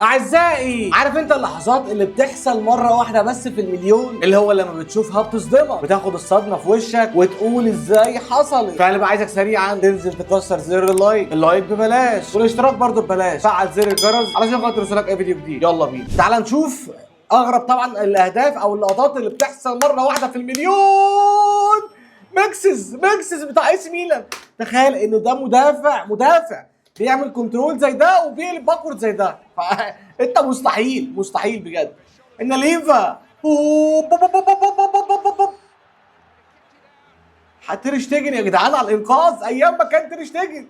اعزائي، عارف انت اللحظات اللي بتحصل مره واحده بس في المليون، اللي هو لما بتشوفها بتصدمك، بتاخد الصدمه في وشك وتقول ازاي حصلت. فانا بقى عايزك سريعا تنزل تكسر زر اللايك ببلاش، والاشتراك برضو ببلاش، فعل زر الجرس علشان خاطر يوصلك اي فيديو جديد. يلا بينا تعال نشوف اغرب طبعا الاهداف او اللقطات اللي بتحصل مره واحده في المليون. ميكسز بتاع اس ميلان. تخيل ان ده مدافع بيعمل كنترول زي ده وبيقلب باكورد زي ده. انت مستحيل بجد ان ليفا تير شتيجن يا جدعان على الانقاذ ايام ما كان تير شتيجن.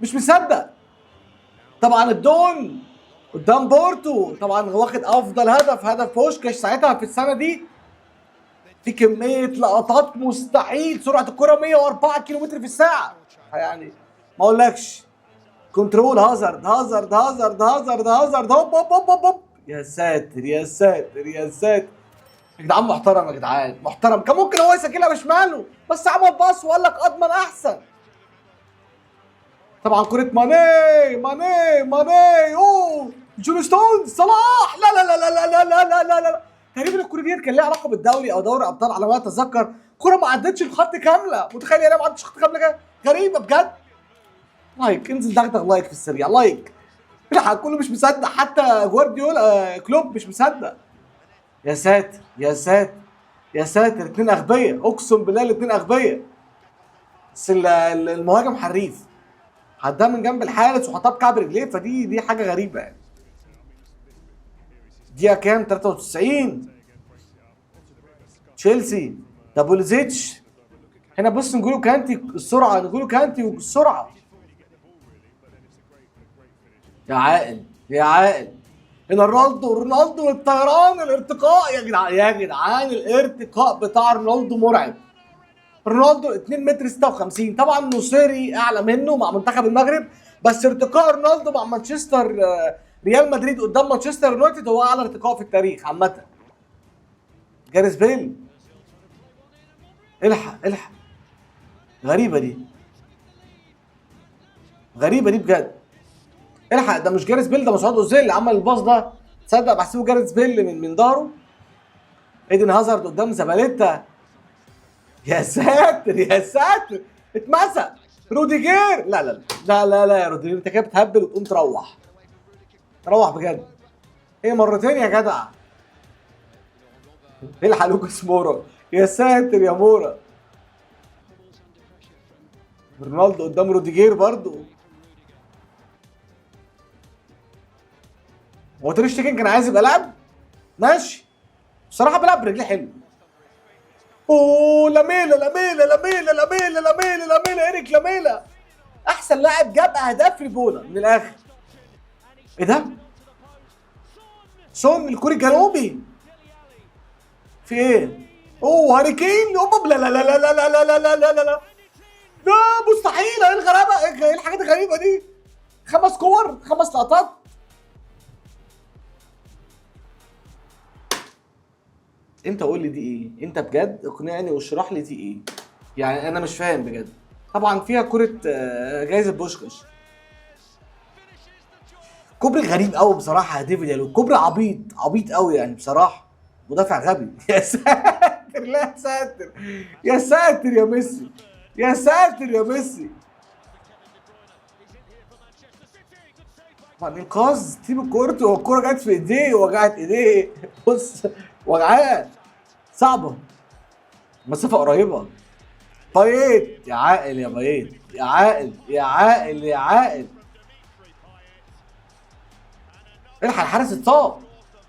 مش مصدق. طبعا الدون قدام بورتو طبعا واخد افضل هدف بوشكاش ساعتها في السنه دي. في كميه لقطات مستحيل. سرعه الكره 104 كيلومتر في الساعه، يعني ما اقولكش. كنترول هازارد هوب. يا ساتر يا جدعان. محترم يا جدعان، محترم. كان ممكن هو يسجلها بشماله بس عمل باص وقال لك اضمن احسن. طبعا كرة ماني اوه جون ستونز صلاح. لا تقريبا الكرة دي كان ليها علاقة بالدوري او دوري ابطال على ما اتذكر. كرة ما عدتش الخط كاملة. متخيل يعني ما عدتش الخط كاملة؟ غريبة بجد. لايك، انزل دغدغ لايك في السريع. لايك. الحق كله مش مصدق، حتى جوارديولا كلوب مش مصدق. يا ساتر اتنين اغبياء، اقسم بالله الاتنين اغبياء. بس المهاجم حريف، حدها من جنب الحارس وحطها بكعب رجليه، فدي حاجه غريبه يعني. دقيقه كام؟ 93. تشيلسي دابوليزيتش. هنا بص نقولوا كانتي والسرعه. يا عاقل. هنا رونالدو الطيران، الارتقاء يا جدعان الارتقاء بتاع رونالدو مرعب. رونالدو 2 متر 56. طبعا نصيري اعلى منه مع منتخب المغرب، بس ارتقاء رونالدو مع مانشستر ريال مدريد قدام مانشستر يونايتد هو اعلى ارتقاء في التاريخ عامه. جاريث بيل. الحق. غريبه دي بجد. الحق، ده مش جاريث بيل، ده مسعود اوزيل اللي عمل الباص ده. تصدق بحسبه جاريث بيل من ظهره. ايدن هازارد قدام زباليتا. يا ساتر اتمسك. روديجير. لا يا روديجير، انت كده بتهبل وتقوم تروح بجد. هي مرتين يا جدع. الحق لوكاس مورا. يا ساتر يا مورا. رونالدو قدام روديجير برضو. هو تير شتيجن كان عايز يبقى لاعب ماشي، بصراحه بيلعب برجليه حلو. اوه لاميلا. ايريك لاميلا احسن لاعب جاب اهداف في الجونه من الاخر. ايه ده؟ سون الكوري الجنوبي. في ايه؟ اوه هاري كين. اوبا لا ده مستحيل. ايه الغرابه؟ ايه الحاجات الغريبه دي؟ 5 كور 5 لقطات. انت قول لي دي ايه؟ انت بجد اقنعني واشرح لي دي ايه؟ يعني انا مش فاهم بجد. طبعا فيها كرة جايزة بوشكاش. كوبري غريب قوي بصراحة يا ديفيد يالو. كوبري عبيط قوي يعني بصراحة. مدافع غبي. يا ساتر يا ساتر يا ميسي. طبعا انقاذ تيم كورته والكرة جت في ايديه وجعت ايديه. بص وجعان صعبة، مسافة قريبة. بايت يا عاقل يا بايت. يا عاقل. الحق الحارس اتصاب.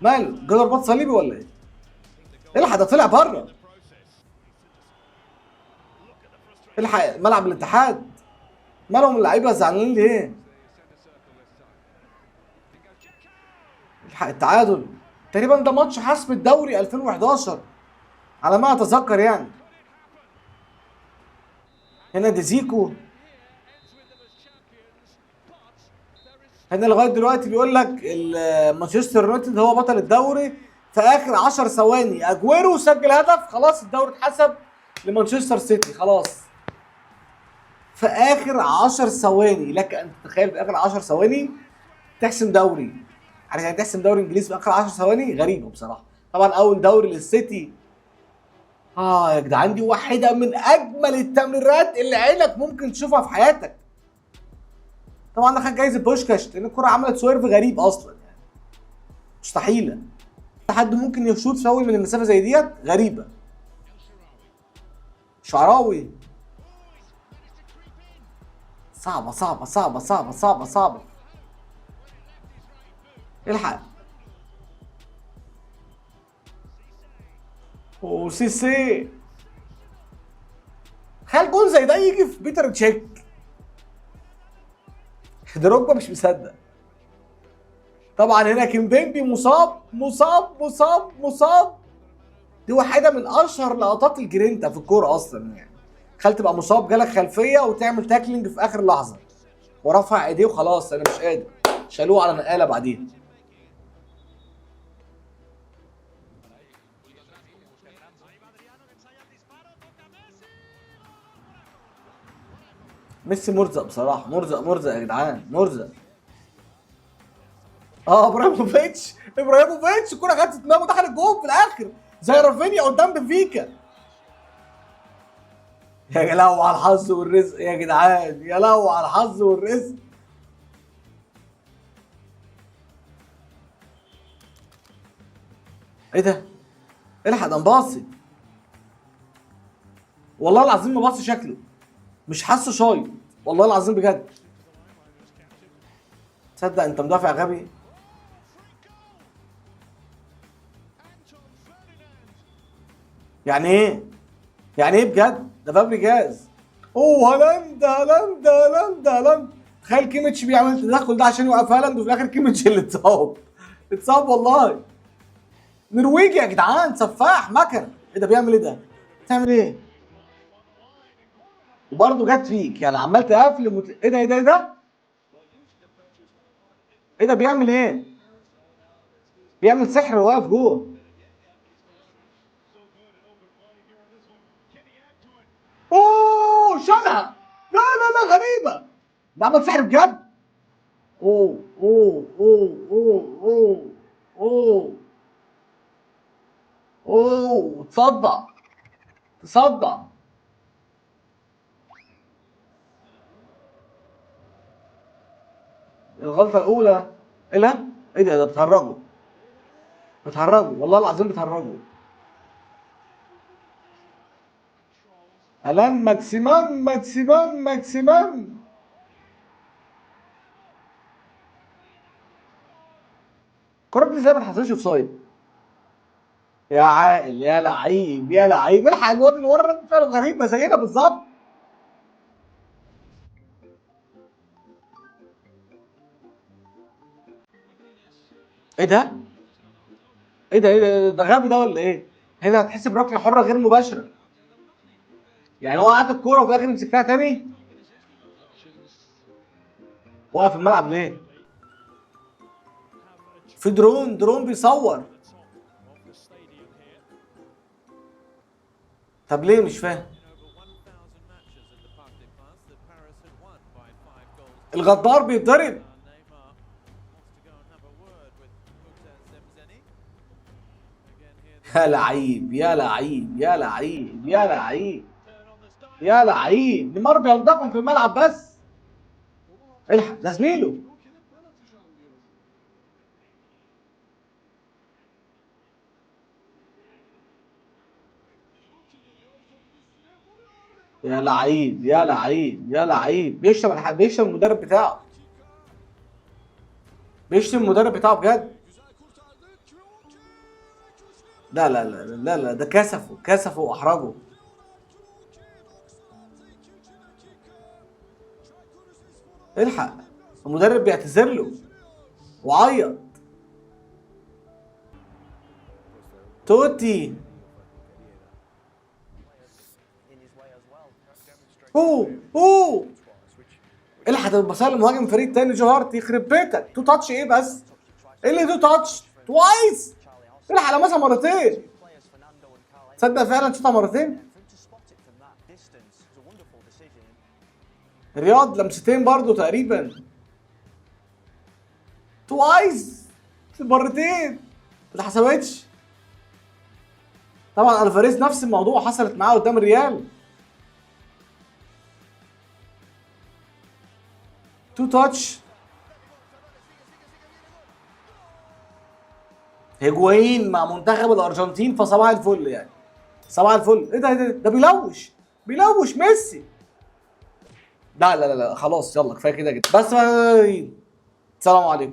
ماله؟ جاله رباط صليبي ولا ايه؟ الحق ده طلع بره. الحق ملعب الاتحاد. مالهم اللعيبه زعلانين ليه؟ الحق التعادل. تقريبا ده ماتش حسم الدوري 2011 على ما اتذكر يعني. هنا ديزيكو. هنا لغايه دلوقتي بيقول لك مانشستر يونايتد هو بطل الدوري. في اخر 10 ثواني اجويرو سجل هدف، خلاص الدوري اتحسب لمانشستر سيتي خلاص. في اخر 10 ثواني، لك ان تتخيل في اخر 10 ثواني تحسم دوري. عشان تحسم دوري انجليزي في اخر 10 ثواني غريبه بصراحه. طبعا اول دوري للسيتي. يا جدعان دي واحده من اجمل التمريرات اللي عينك ممكن تشوفها في حياتك. طبعا ده خد جايزه بوشكاش لان الكره عملت سويرف غريب اصلا يعني مستحيله حد ممكن يشوط فاول من المسافه زي ديت، غريبه. شعراوي صعبه صعبه صعبه صعبه صعبه صعبه. الحق وسيسي. تخيل جول زي ده يجي في بيتر تشيك. دروجبا مش مصدق. طبعا هنا كيمبيمبي مصاب مصاب مصاب مصاب. دي واحده من اشهر لقطات الجرينتا في الكوره اصلا يعني. تخيل تبقى مصاب جالك خلفيه وتعمل تاكلينج في اخر لحظه ورفع ايديه وخلاص انا مش قادر، شالوه على نقاله بعديها. ميسي مرزق بصراحه، مرزق مرزق يا جدعان مرزق. ابراهيموفيتش الكوره جت في دماغه دخلت جول في الاخر زي رافينيا قدام بنفيكا. يا لهوي على الحظ والرزق يا جدعان، يا لهوي على الحظ والرزق. ايه ده؟ الحق ده مباصي. والله العظيم مباصي شكله مش حاسه شايط والله العظيم بجد. تصدق انت مدافع غبي. يعني ايه؟ يعني ايه بجد؟ ده فابريجاز. هالاند هالاند هالاند هالاند. تخيل كيميتش بيعمل التدخل ده عشان يوقف هالاند وفي الاخر كيميتش اللي اتصاب. اتصاب والله. نرويجي يا جدعان سفاح مكنه. ايه ده بيعمل ايه ده؟ بتعمل ايه؟ وبرضه جت فيك يعني عمال تقفل ايه ده ايه ده ايه ده؟ ايه ده بيعمل ايه؟ بيعمل سحر واقف جوه. شالها. لا لا لا غريبه. ده عمل سحر بجد. اوه اوه اوه اوه اوه اوه اوه تصدع تصدع. الغلطه الاولى. ايه ده؟ ايه ده بتهرجوا بتهرجوا والله العظيم بتهرجوا. الان ماكسيمم ماكسيمم ماكسيمم. الكوره دي ازاي ما اتحسبش اوف سايد؟ يا عاقل يا لعيب يا لعيب. الحق الواد اللي ورا رد فعل غريبه زينا بالظبط. ايه ده؟ ايه ده ايه ده غبي ده ولا ايه؟ هنا هتحسب ركله حره غير مباشره. يعني هو قعد الكوره وفي الاخر مسكها تاني. وقف الملعب ليه؟ في درون بيصور. طب ليه مش فاهم؟ الغدار بيتضرب. يا لعيب يا لعيب يا لعيب يا لعيب يا لعيب. نيمار بيلضقهم في الملعب بس. الحق ده زميله. يا لعيب يا لعيب يا لعيب. بيشتم المدرب بتاعه. بيشتم المدرب بتاعه بجد. لا لا لا لا لا ده كسفه واحرجه. الحق المدرب بيعتذر له وعيط. توتي. اوه الحق البصال المهاجم فريق تاني جو هارت يخرب بيتك. تو تاتش ايه بس؟ ايه اللي تو تاتش؟ توايس. الحق لمسها مرتين. تصدق فعلا شوطها مرتين. رياض لمستين برضو تقريبا. توايس. مرتين ما اتحسبتش. طبعا الفاريز نفس الموضوع حصلت معاه قدام الريال. تو تاتش. هيجوايين مع منتخب الارجنتين، فصباح الفل يعني. صباح الفل. ايه ده ده بيلوش ميسي. لا لا لا خلاص يلا كفايه كده جدا بس. سلام عليكم.